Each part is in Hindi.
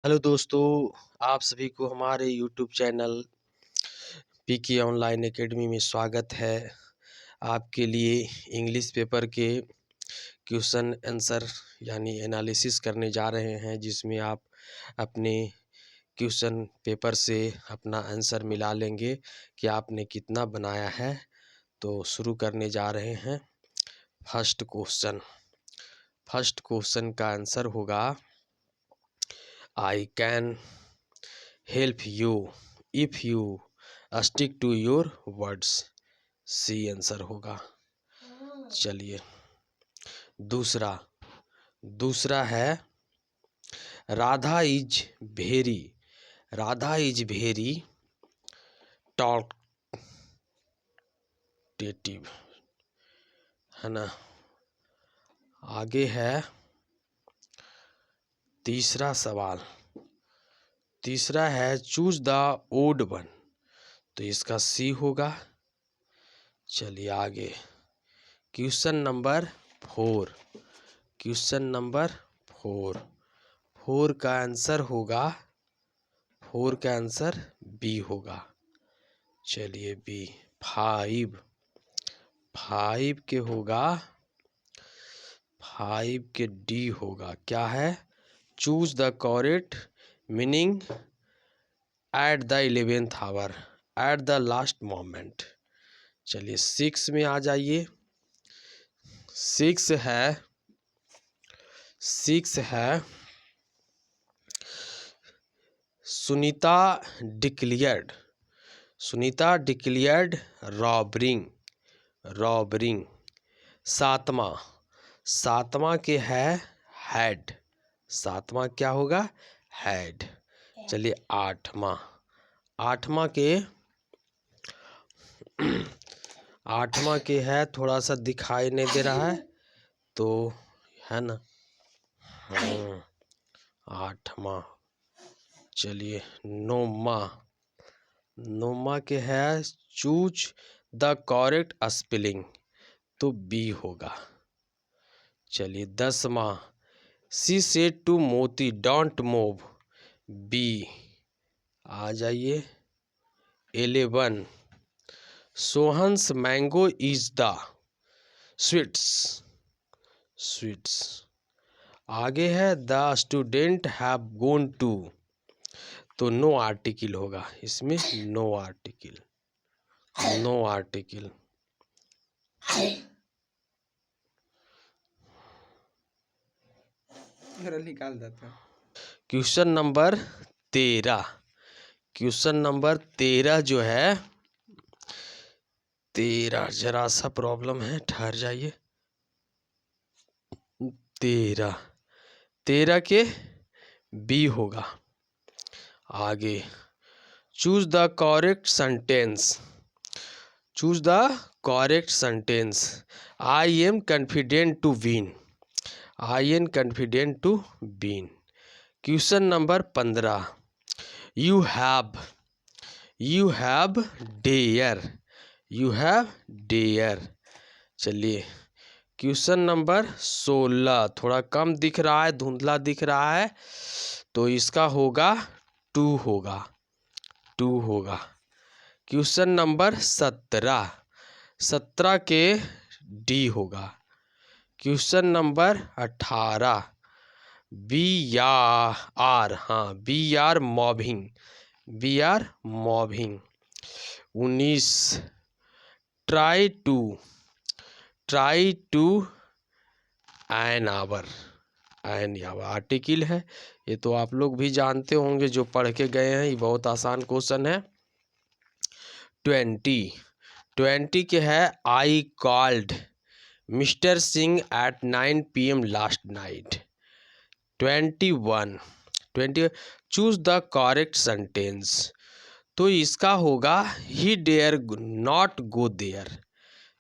हेलो दोस्तों, आप सभी को हमारे YouTube channel PK online academy में स्वागत है। आपके लिए इंग्लिश पेपर के क्वेश्चन आंसर यानी एनालिसिस करने जा रहे हैं, जिसमें आप अपने क्वेश्चन पेपर से अपना आंसर मिला लेंगे कि आपने कितना बनाया है। तो शुरू करने जा रहे हैं। फर्स्ट क्वेश्चन का आंसर होगा I can help you if you stick to your words. C answer होगा। चलिए दूसरा है राधा इज वेरी टॉकटेटिव, है ना। आगे है तीसरा है चूज द ओड वन, तो इसका सी होगा। चलिए आगे क्वेश्चन नंबर 4 का आंसर बी होगा। चलिए बी। 5 के डी होगा। क्या है? Choose the correct meaning at the 11th hour, at the last moment. चलिए 6 में आ जाइए। 6 है सुनीता डिक्लेयर्ड रॉबरिंग। 7वां के है हैड। 7वां क्या होगा? हैड। चलिए 8वां के है, थोड़ा सा दिखाई नहीं दे रहा है तो, है ना। 8वां। चलिए 9वां के है चूज द करेक्ट स्पेलिंग, तो बी होगा। चलिए 10वां she said to Moti don't move, B. आ जाइए 11 Sohan's mango is the sweets. आगे है the student have gone to, तो नो आर्टिकल होगा इसमें। No article. निकाल देता। क्वेश्चन नंबर 13 जो है 13, जरा सा प्रॉब्लम है, ठहर जाइए। 13 के बी होगा। आगे choose the correct sentence. I'm confident to win. Question number 15 you have dare. चलिए क्वेश्चन नंबर 16 थोड़ा कम दिख रहा है, धुंधला दिख रहा है, तो इसका होगा 2 होगा। क्वेश्चन नंबर 17 के डी होगा। Question number 18 B are moving. 19 try to an hour. Article है, ये तो आप लोग भी जानते होंगे जो पढ़ के गए हैं, ये बहुत आसान क्वेश्चन है। 20 के है I called mister Singh at 9 PM last night. 21 choose the correct sentence, तो इसका होगा he dare not go there,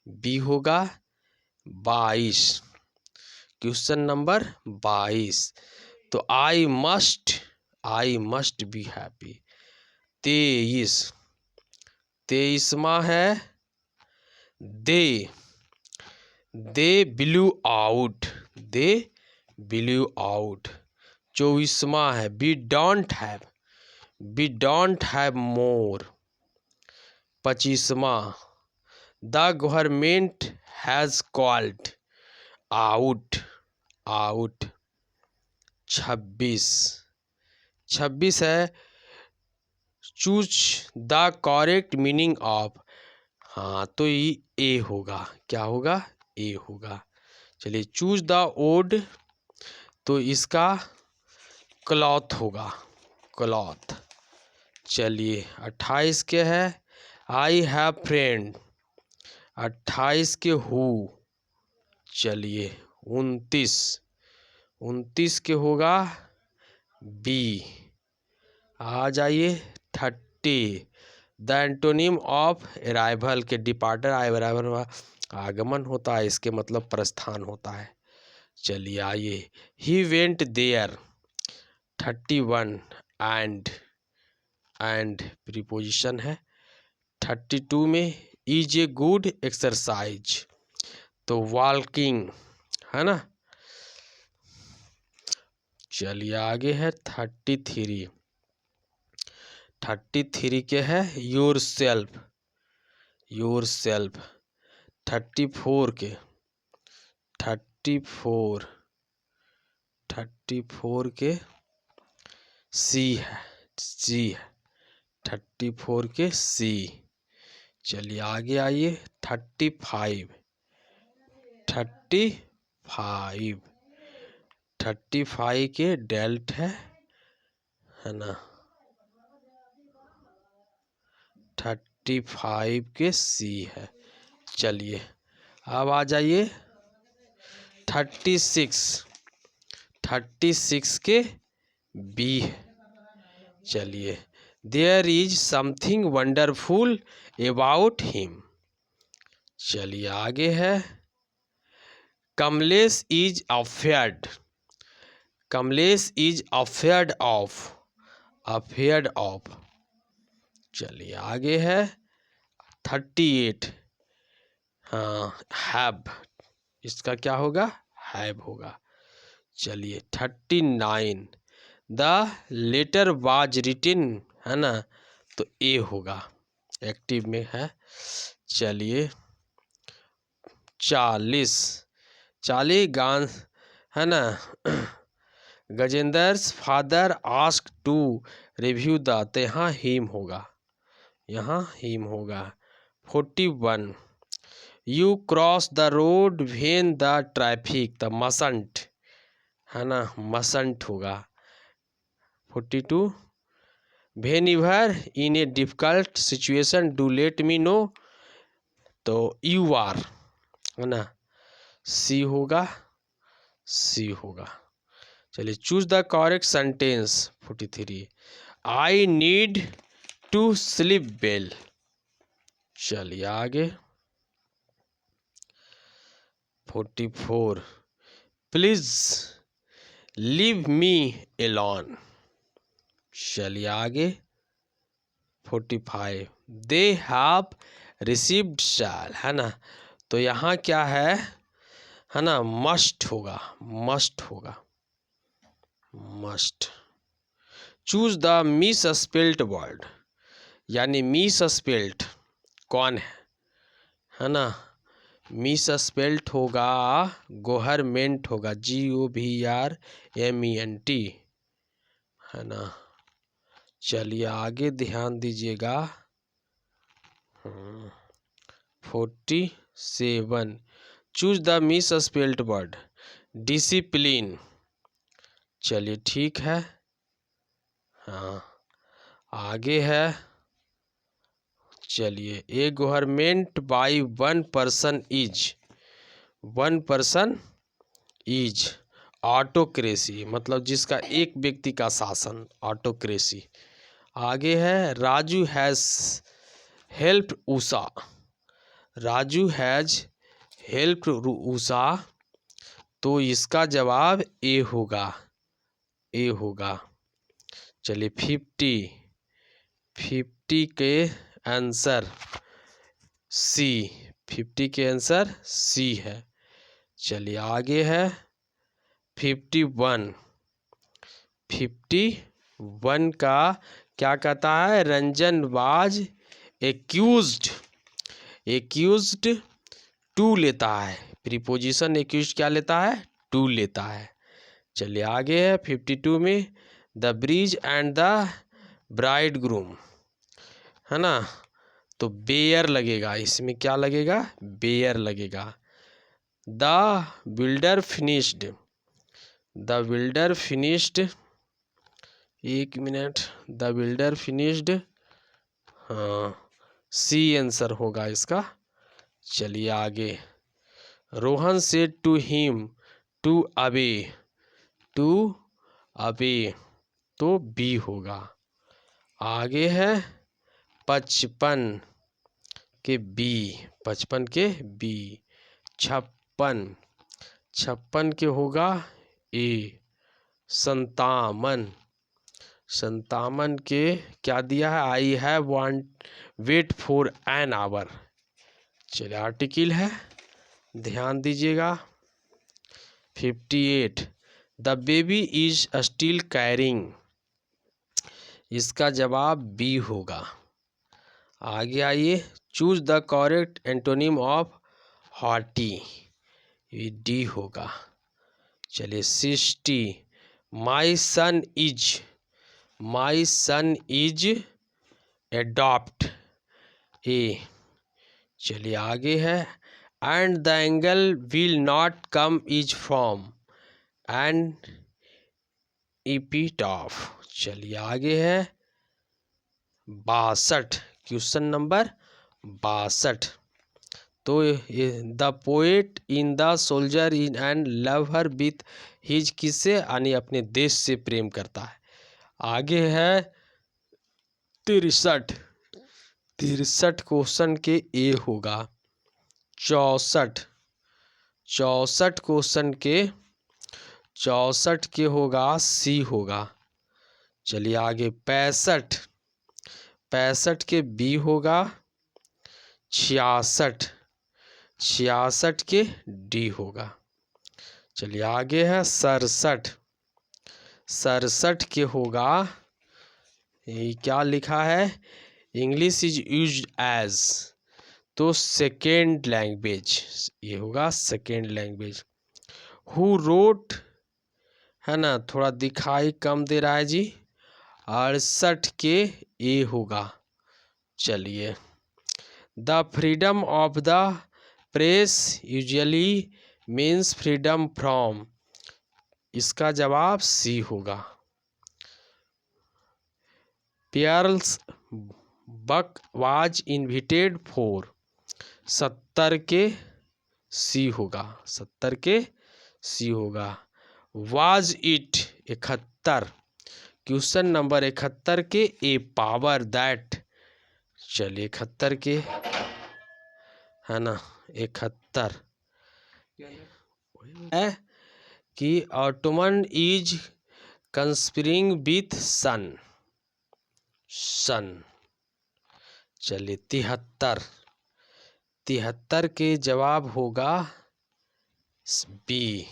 B होगा। 22 क्वेश्चन नंबर 22 तो आई मस्ट बी हैप्पी। 23वां है दे ब्लू आउट। 24वां है वी डोंट हैव मोर। 25वां the government has called out. 26 है choose the correct meaning of. हाँ तो ये ए होगा, क्या होगा, ए होगा। चलिए चूज द ओड, तो इसका क्लॉथ होगा, क्लॉथ। चलिए 28 के है आई हैव फ्रेंड। 28 के हु। चलिए 29 के होगा बी। आ जाइए 30 द एंटोनिम ऑफ अराइवल के डिपार्टर। अराइवल आगमन होता है, इसके मतलब प्रस्थान होता है। चलिए आइए he went there. 31 and preposition है। 32 में इज ए गुड एक्सरसाइज, तो वॉकिंग है ना। चलिए आगे है 33 के है योर सेल्फ। 34 के 34 के सी है 34 के सी। चलिए आगे आइए 35 के डेल्ट है ना। 35 के सी है। चलिए अब आ जाइए 36 के बी है। चलिए there is something wonderful about him. चलिए आगे है कमलेश इज अफेयर्ड ऑफ। चलिए आगे है 38 हैव, इसका क्या होगा, हैव होगा। चलिए 39 द लेटर वाज रिटन है ना, तो ए होगा, एक्टिव में है। चलिए 40 गान है ना गजेंद्र's father ask to review the, तो यहाँ हिम होगा। 41 you cross the road when the traffic, the mustn't है ना, मसंट होगा। 42 whenever in a difficult situation do let me know, तो यू आर है ना, सी होगा। चलिए choose the correct sentence. 43 I need to sleep well. चलिए आगे 44 प्लीज लीव मी एलोन। चलिए आगे 45 दे हैव रिसीव्ड शैल है ना, तो यहाँ क्या है ना, मस्ट होगा। Choose the misspelled word, यानी मिस स्पेल्ड कौन है ना, मिस स्पेल्ड होगा गवर्नमेंट होगा, GOVRMENT है ना। चलिए आगे ध्यान दीजिएगा 47 choose the misspelled word discipline. चलिए ठीक है। हाँ आगे है, चलिए a government by one person is autocracy, मतलब जिसका एक व्यक्ति का शासन, ऑटोक्रेसी। आगे है राजू हैज़ हेल्प्ड उषा, तो इसका जवाब ए होगा। चलिए 50 के आंसर सी, 50 के आंसर सी है। चलिए आगे है 51 51 का क्या कहता है? रंजन वाज एक्यूज्ड टू लेता है, प्रीपोजिशन एक्यूज्ड क्या लेता है? टू लेता है। चलिए आगे है 52 में, the bridge and the bride groom, है ना, तो बेयर लगेगा, इसमें क्या लगेगा? बेयर लगेगा। द बिल्डर फिनिश्ड, एक मिनट, द बिल्डर फिनिश्ड, हाँ सी आंसर होगा इसका। चलिए आगे, Rohan said to him to obey, तो बी होगा। आगे है 55 के बी, 55 के बी, 56 के होगा ए, संतावन के क्या दिया है? I have want wait for an hour. चलिए आर्टिकल है, ध्यान दीजिएगा। 58 the baby is still carrying, इसका जवाब बी होगा। आगे आइए, choose the correct antonym of haughty, ये डी होगा। चलिए 60 माई सन इज एडॉप्ट, ए। चलिए आगे है, and the angle will not come is from an epitaph. चलिए आगे है 62, क्वेश्चन नंबर 62, तो the poet in the soldier in and love her with his, किससे? यानी अपने देश से प्रेम करता है। आगे है 63 क्वेश्चन के ए होगा। 64 क्वेश्चन के होगा सी होगा। चलिए आगे 65 के बी होगा। 66 के डी होगा। चलिए आगे है 67 के होगा, ये क्या लिखा है? इंग्लिश इज यूज्ड एज, तो सेकेंड लैंग्वेज, ये होगा सेकेंड लैंग्वेज। हु रोट, है ना, थोड़ा दिखाई कम दे रहा है जी। 68 के ए होगा। चलिए, the freedom of the press usually means freedom from, इसका जवाब सी होगा। पियर्स बक वाज इन्विटेड फॉर, 70 के सी होगा। 70 के सी होगा। वाज इट 71, क्वेश्चन नंबर 71 के ए पावर दैट। चलिए 71 के, है ना, 71 है कि ऑटोमन इज कंस्पिरिंग विथ सन। चलिए 73 के जवाब होगा बी।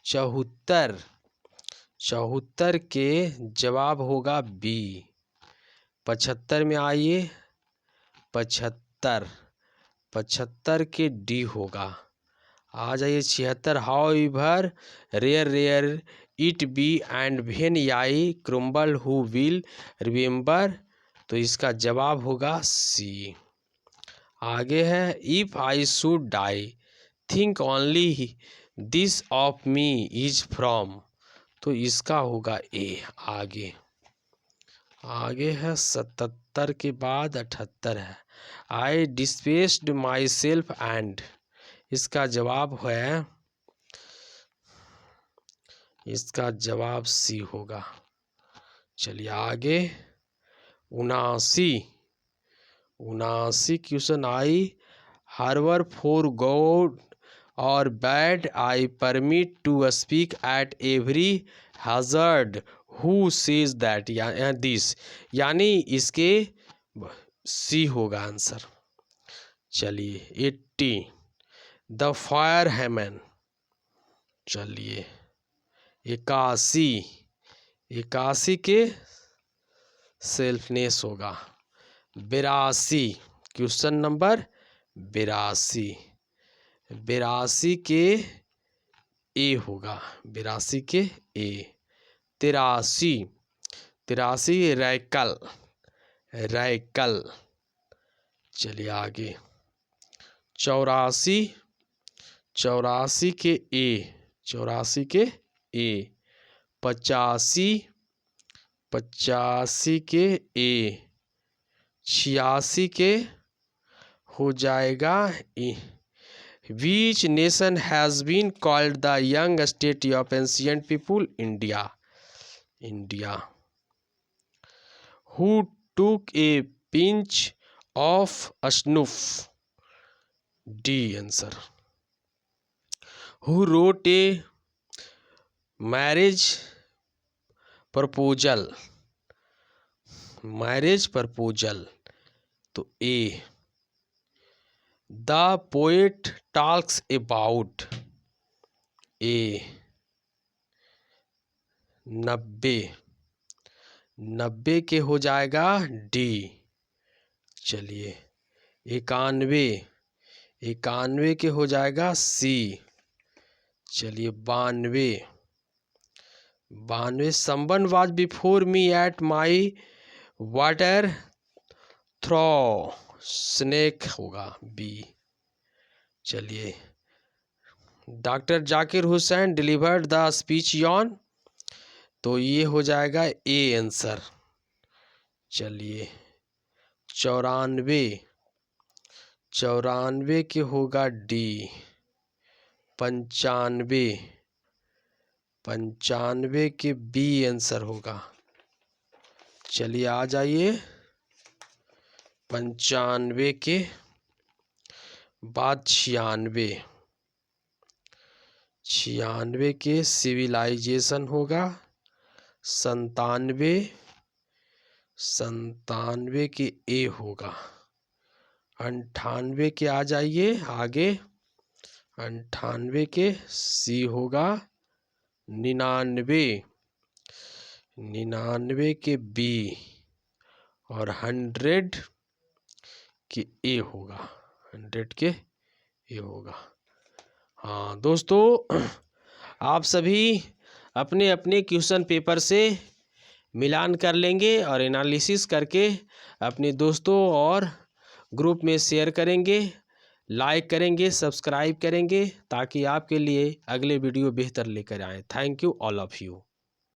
74 के जवाब होगा बी। 75 में आइए, 75 के डी होगा। आ जाइए 76, however rare it be and when I crumble who will remember, तो इसका जवाब होगा सी। आगे है, if I should die think only this of me is from, तो इसका होगा ए। आगे है 77 के बाद 78 है, आई डिस्पेस्ड माई सेल्फ एंड, इसका जवाब है, इसका जवाब सी होगा। चलिए आगे 79 question, I harbour for God और bad I permit to speak at every hazard who says that, या दिस, यानी इसके सी होगा आंसर। चलिए 80 द फायर हैमन। चलिए 81 81 के सेल्फनेस होगा 82। Question number 82। 82 के ए होगा, 82 के ए। 83। 83 रैकल, रैकल। चलिए आगे। 84। 84 के ए, 84 के ए। 85। 85 के ए। 86 के हो जाएगा ए। Which nation has been called the young state of ancient people? India. India. Who took a pinch of snuff? D answer. Who wrote a marriage proposal? Marriage proposal तो A. The poet talks about A. 90। 90 के हो जाएगा D। चलिए 91। 91 के हो जाएगा C। चलिए 92। 92 someone was before me at my water throw snake होगा B। चलिए doctor Zakir Hussain delivered the speech on तो ये हो जाएगा A आंसर। चलिए 94। 94 के होगा D। 95। 95 के B आंसर होगा। चलिए आ जाइए 95 के बाद 96। 96 के सिविलाइजेशन होगा। 97। 97 के ए होगा। 98 के आ जाइए आगे। 98 के सी होगा। 99। 99 के बी और 100 के ए होगा। 100 के ए होगा। हाँ दोस्तों, आप सभी अपने अपने क्वेश्चन पेपर से मिलान कर लेंगे और एनालिसिस करके अपने दोस्तों और ग्रुप में शेयर करेंगे, लाइक करेंगे, सब्सक्राइब करेंगे ताकि आपके लिए अगले वीडियो बेहतर लेकर आएँ। Thank you all of you.